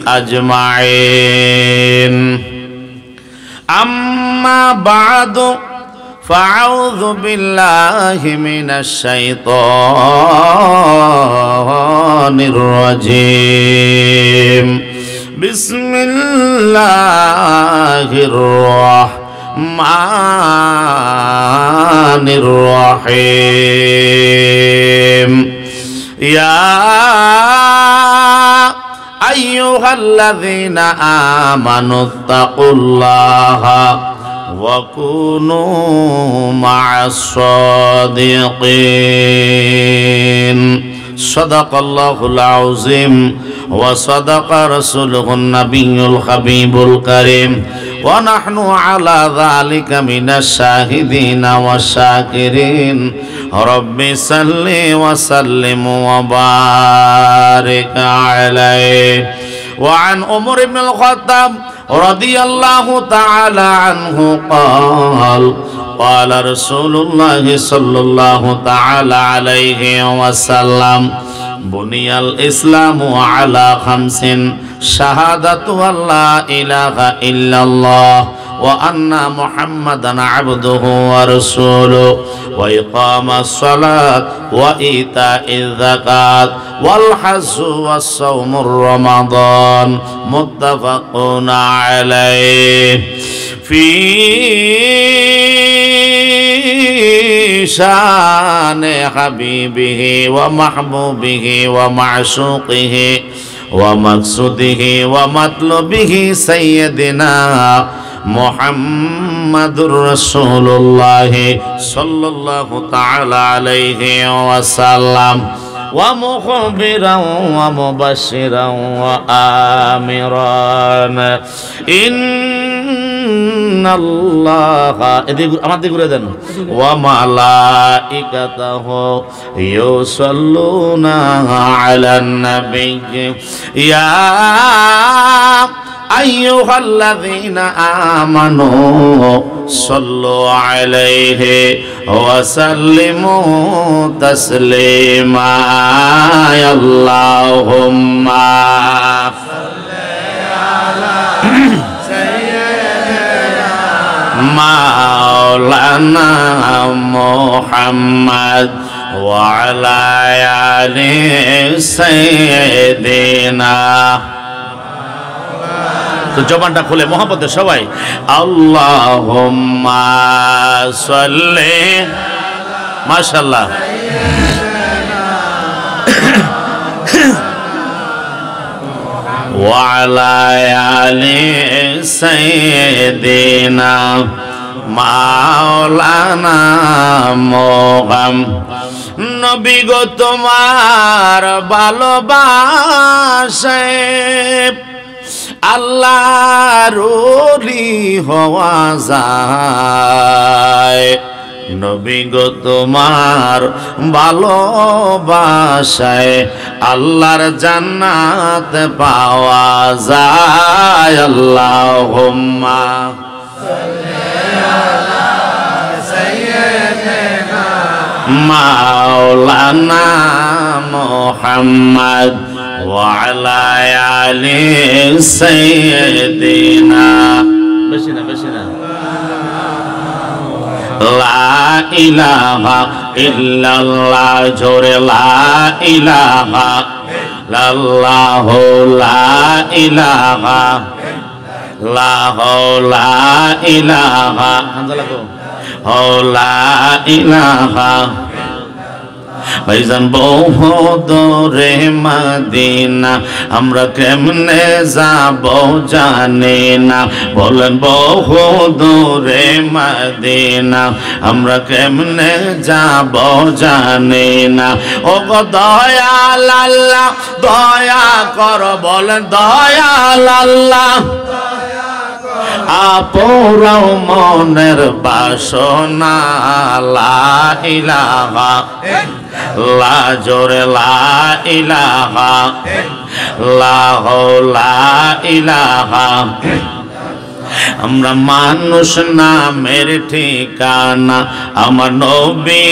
أجمعين أما بعد فأعوذ بالله من الشيطان الرجيم بسم الله الرحمن الرحيم يا أيها الذين آمنوا اتقوا الله وكونوا مع الصادقين صدق الله العظيم وصدق رسوله النبي الحبيب الكريم ونحن على ذلك من الشاهدين والشاكرين رب صل وسلم وبارك عليه وعن عمر بن الخطاب رضي الله تعالى عنه قال قال رسول الله صلى الله تعالى عليه وسلم بني الإسلام على خمس شهادة أن لا إله إلا الله وأن محمدا عبده ورسوله وإقام الصلاة وإيتاء الزكاة والحج والصوم رمضان متفق عليه في شان حبيبه ومحبوبه ومعشوقه ومقصوده ومطلوبه سيدنا محمد رسول الله صلى الله تعالى عليه وسلم ومخبرا ومبشرا وآمرا إن الله وملائكته يصلون على النبي يا أيها الذين آمنوا صلوا عليه وسلموا تسليما يا اللهم صل على سيدنا مولانا محمد وعلى آل سيدنا তো জবানটা খুলে মোহাম্মদের সবাই আল্লাহুম্মা সাল্লি মাশাআল্লাহ ওয়া আলা আলি সাইয়্যিদিনা মাওলানা মুহাম্মদ নবী গো তোমার ভালোবাসায় আল্লাহর ওলি হওয়া যায় নবী গো তোমার ভালোবাসায় আল্লাহর জান্নাত পাওয়া যায় আল্লাহুম্মা সাল্লি আলা সাইয়্যিদিনা মাওলানা মুহাম্মদ وعلى آل سيدنا بشنا لا إله إلا الله جور لا إله إلا الله لا إله لا إله لا إله ভাইজান বহু দূরে মদিনা আমরা কেমনে যাব জানি না বলেন বহু দূরে মদিনা আমরা কেমনে যাব জানি না ও গো দয়াল আল্লাহ দয়া কর বলেন দয়াল আল্লাহ আপরাও মনের বাসনা লা ইলাহা লা জোরে লা ইলাহা লা ইলাহা আমরা মানুষ নামের ঠিকানা, আমার নবী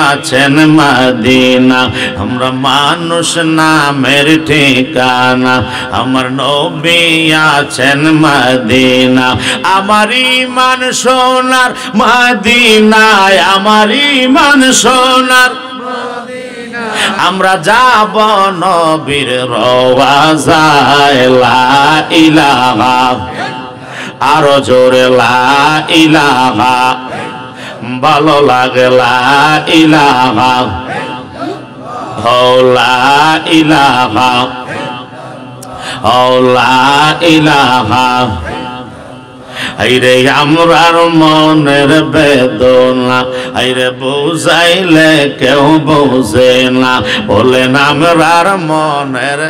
আছেন মদিনা। আমরা মানুষ নামের ঠিকানা, আমার নবী আছেন মদিনা। আমার ঈমান সোনার মদিনায়, আমার ঈমান সোনার, আমরা যাব নবীর রওজায়। লা ইলাহা, আরো জোরে লা ইলাহা, ভালো লাগে লা ইলাহা, লা ইলাহা, লা ইলাহা। আইরে আমরার মনের বেদনা, আইরে বুঝাইলে কেউ বোঝে না। বলেন আমরার মনের,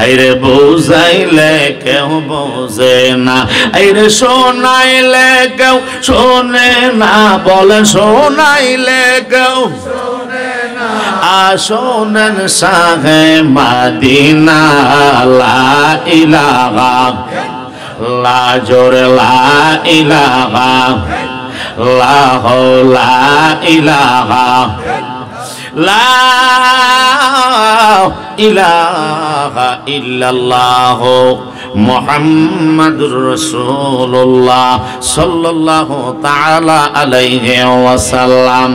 আইরে বুঝাইলে কেউ বোঝে না। আইরে শোনাইলে কেউ শোনে না, বলে শোনাইলে কেউ শোনেন শাহে মদিনা। লা ইলাহা, লা জোরে লা ইলাহা, লা লা ইলাহা, লা ইলাহা ইল্লাল্লাহ মুহাম্মাদুর রাসূলুল্লাহ সাল্লাল্লাহু তাআলা আলাইহি ওয়াসাল্লাম।